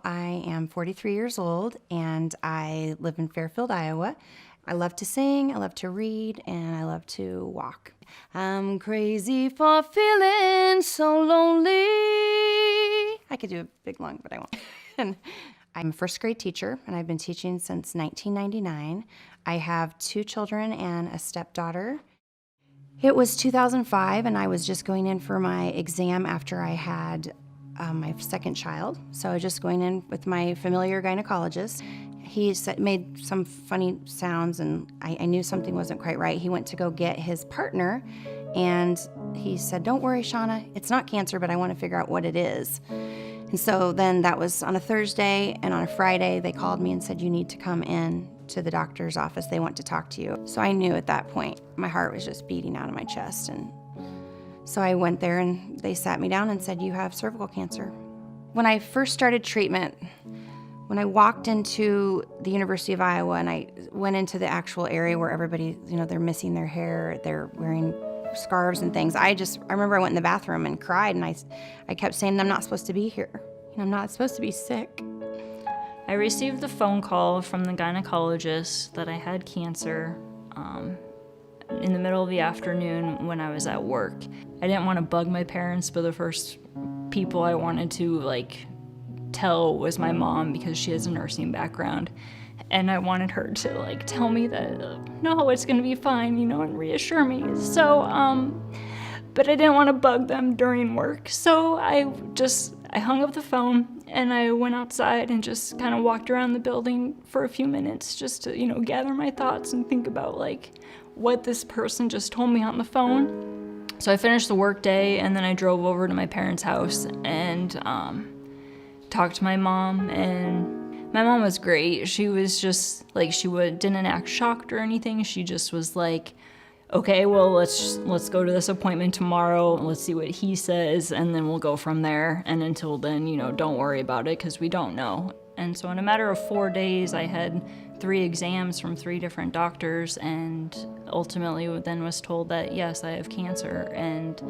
I am 43 years old and I live in Fairfield, Iowa. I love to sing, I love to read, and I love to walk. I'm crazy for feeling so lonely. I could do a big lung, but I won't. And I'm a first grade teacher, and I've been teaching since 1999. I have 2 children and a stepdaughter. It was 2005, and I was just going in for my exam after I had my second child. So I was just going in with my familiar gynecologist. He made some funny sounds, and I knew something wasn't quite right. He went to go get his partner, and he said, "Don't worry, Shauna, it's not cancer, but I want to figure out what it is." And so then that was on a Thursday, and on a Friday, they called me and said, "You need to come in to the doctor's office. They want to talk to you." So I knew at that point, my heart was just beating out of my chest. And so I went there and they sat me down and said, "You have cervical cancer." When I first started treatment, when I walked into the University of Iowa and I went into the actual area where everybody, they're missing their hair, they're wearing scarves and things, I remember I went in the bathroom and cried, and I kept saying, "I'm not supposed to be here. I'm not supposed to be sick." I received the phone call from the gynecologist that I had cancer in the middle of the afternoon when I was at work. I didn't want to bug my parents, but the first people I wanted to tell was my mom, because she has a nursing background. And I wanted her to tell me that, no, it's gonna be fine, and reassure me. So, but I didn't want to bug them during work. So I hung up the phone and I went outside and just kind of walked around the building for a few minutes just to, gather my thoughts and think about what this person just told me on the phone. So I finished the work day and then I drove over to my parents' house and talked to my mom, and my mom was great. She was just didn't act shocked or anything. She just was like, "Okay, well, let's go to this appointment tomorrow and let's see what he says, and then we'll go from there. And until then, don't worry about it because we don't know." And so in a matter of 4 days, I had 3 exams from 3 different doctors, and ultimately then was told that, yes, I have cancer. And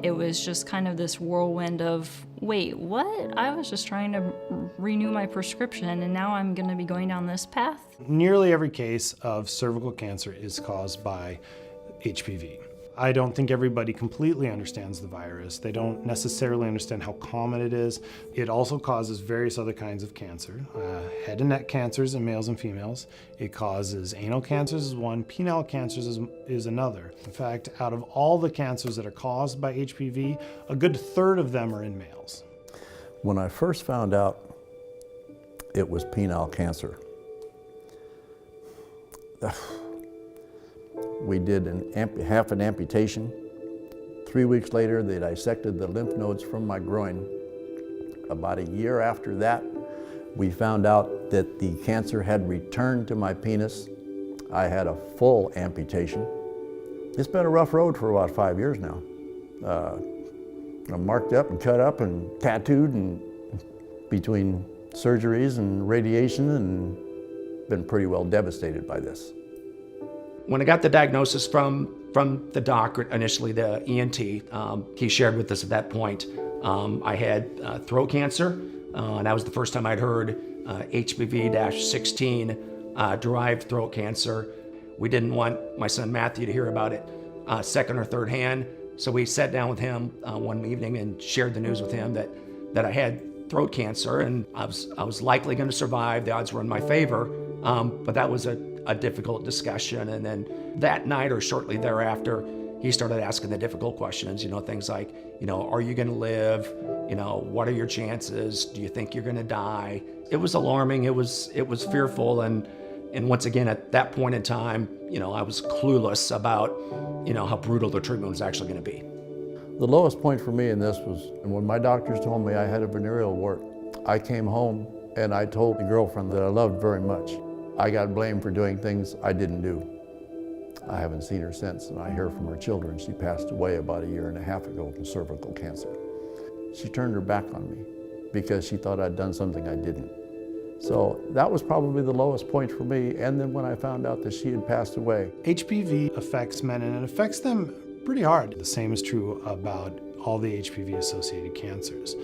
it was just kind of this whirlwind of, wait, what? I was just trying to renew my prescription, and now I'm going to be going down this path? Nearly every case of cervical cancer is caused by HPV. I don't think everybody completely understands the virus. They don't necessarily understand how common it is. It also causes various other kinds of cancer. Head and neck cancers in males and females. It causes anal cancers is one, penile cancers is another. In fact, out of all the cancers that are caused by HPV, a good third of them are in males. When I first found out it was penile cancer, we did half an amputation. 3 weeks later, they dissected the lymph nodes from my groin. About a year after that, we found out that the cancer had returned to my penis. I had a full amputation. It's been a rough road for about 5 years now. I'm marked up and cut up and tattooed, and between surgeries and radiation, and been pretty well devastated by this. When I got the diagnosis from the doc, initially the ENT, he shared with us at that point, I had throat cancer, and that was the first time I'd heard HPV-16 derived throat cancer. We didn't want my son Matthew to hear about it second or third hand, so we sat down with him one evening and shared the news with him that I had throat cancer, and I was likely going to survive. The odds were in my favor, but that was a difficult discussion. And then that night or shortly thereafter, he started asking the difficult questions, things like, are you going to live? What are your chances? Do you think you're going to die? It was alarming. It was fearful. And once again, at that point in time, I was clueless about, how brutal the treatment was actually going to be. The lowest point for me in this was when my doctors told me I had a venereal wart. I came home and I told the girlfriend that I loved very much. I got blamed for doing things I didn't do. I haven't seen her since, and I hear from her children. She passed away about 1.5 years ago from cervical cancer. She turned her back on me because she thought I'd done something I didn't. So that was probably the lowest point for me. And then when I found out that she had passed away. HPV affects men, and it affects them pretty hard. The same is true about all the HPV-associated cancers.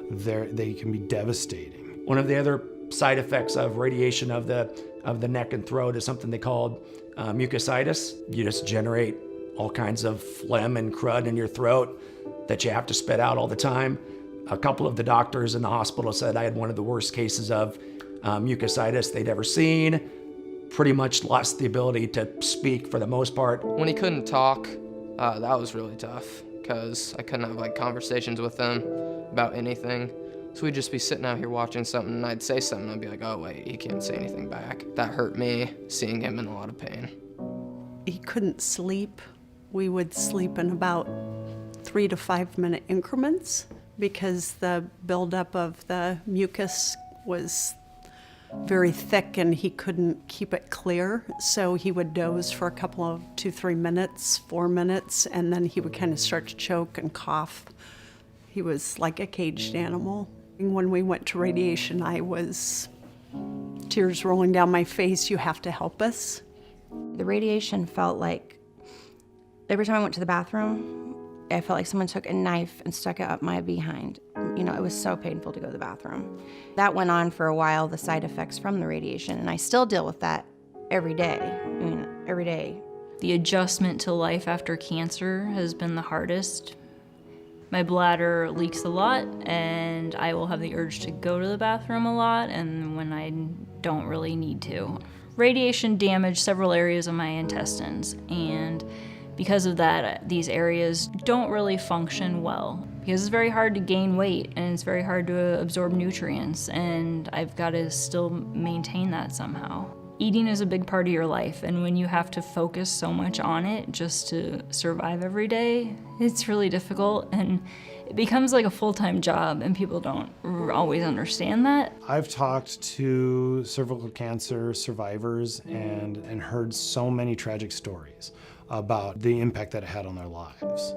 They can be devastating. One of the other side effects of radiation of the neck and throat is something they called mucositis. You just generate all kinds of phlegm and crud in your throat that you have to spit out all the time. A couple of the doctors in the hospital said I had one of the worst cases of mucositis they'd ever seen. Pretty much lost the ability to speak for the most part. When he couldn't talk, that was really tough because I couldn't have like conversations with him about anything. So we'd just be sitting out here watching something and I'd say something and I'd be like, oh wait, he can't say anything back. That hurt me, seeing him in a lot of pain. He couldn't sleep. We would sleep in about 3 to 5 minute increments because the buildup of the mucus was very thick and he couldn't keep it clear. So he would doze for a couple of 2-3 minutes, 4 minutes, and then he would kind of start to choke and cough. He was like a caged animal. When we went to radiation, I was tears rolling down my face. You have to help us. The radiation felt like every time I went to the bathroom, I felt like someone took a knife and stuck it up my behind. You know, it was so painful to go to the bathroom. That went on for a while, the side effects from the radiation, and I still deal with that every day. I mean, every day. The adjustment to life after cancer has been the hardest. My bladder leaks a lot, and I will have the urge to go to the bathroom a lot, and when I don't really need to. Radiation damaged several areas of my intestines, and because of that, these areas don't really function well. Because it's very hard to gain weight, and it's very hard to absorb nutrients, and I've got to still maintain that somehow. Eating is a big part of your life, and when you have to focus so much on it just to survive every day, it's really difficult, and it becomes like a full-time job, and people don't always understand that. I've talked to cervical cancer survivors and heard so many tragic stories about the impact that it had on their lives.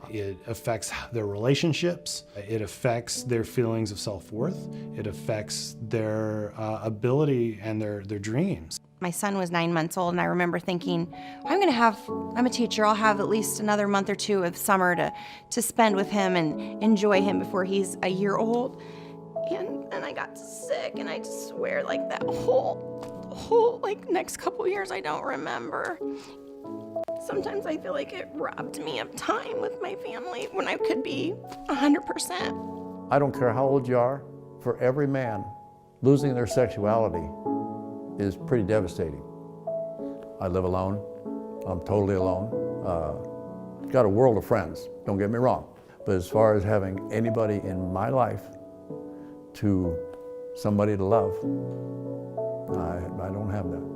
It affects their relationships, it affects their feelings of self-worth, it affects their ability and their dreams. My son was 9 months old, and I remember thinking, I'm a teacher, I'll have at least another month or two of summer to spend with him and enjoy him before he's a year old. And I got sick, and I just swear like that whole like next couple years I don't remember. Sometimes I feel like it robbed me of time with my family when I could be 100%. I don't care how old you are, for every man, losing their sexuality is pretty devastating. I live alone. I'm totally alone. Got a world of friends, don't get me wrong. But as far as having anybody in my life to somebody to love, I don't have that.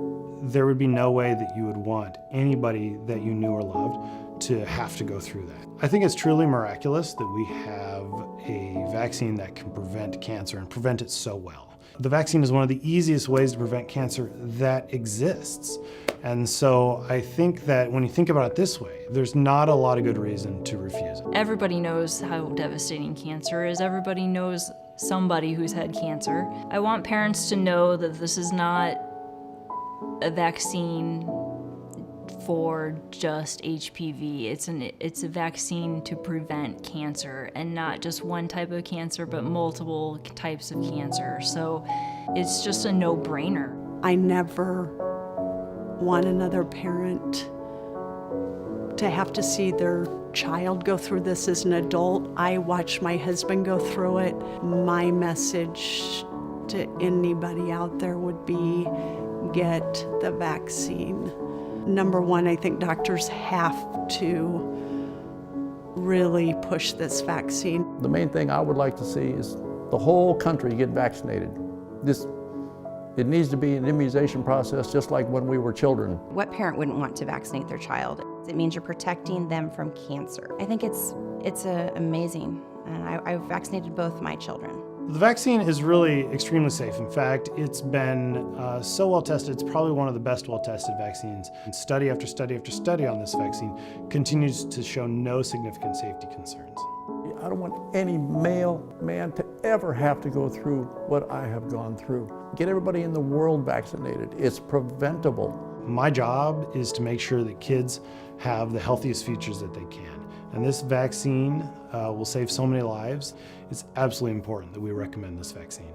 There would be no way that you would want anybody that you knew or loved to have to go through that. I think it's truly miraculous that we have a vaccine that can prevent cancer and prevent it so well. The vaccine is one of the easiest ways to prevent cancer that exists. And so I think that when you think about it this way, there's not a lot of good reason to refuse it. Everybody knows how devastating cancer is. Everybody knows somebody who's had cancer. I want parents to know that this is not a vaccine for just HPV. It's a vaccine to prevent cancer, and not just one type of cancer, but multiple types of cancer. So it's just a no-brainer. I never want another parent to have to see their child go through this as an adult. I watched my husband go through it. My message to anybody out there would be, get the vaccine. Number one, I think doctors have to really push this vaccine. The main thing I would like to see is the whole country get vaccinated. It needs to be an immunization process just like when we were children. What parent wouldn't want to vaccinate their child? It means you're protecting them from cancer. I think it's amazing, and I've vaccinated both my children. The vaccine is really extremely safe. In fact, it's been so well tested, it's probably one of the best well tested vaccines. And study after study after study on this vaccine continues to show no significant safety concerns. I don't want any male man to ever have to go through what I have gone through. Get everybody in the world vaccinated. It's preventable. My job is to make sure that kids have the healthiest futures that they can. And this vaccine will save so many lives. It's absolutely important that we recommend this vaccine.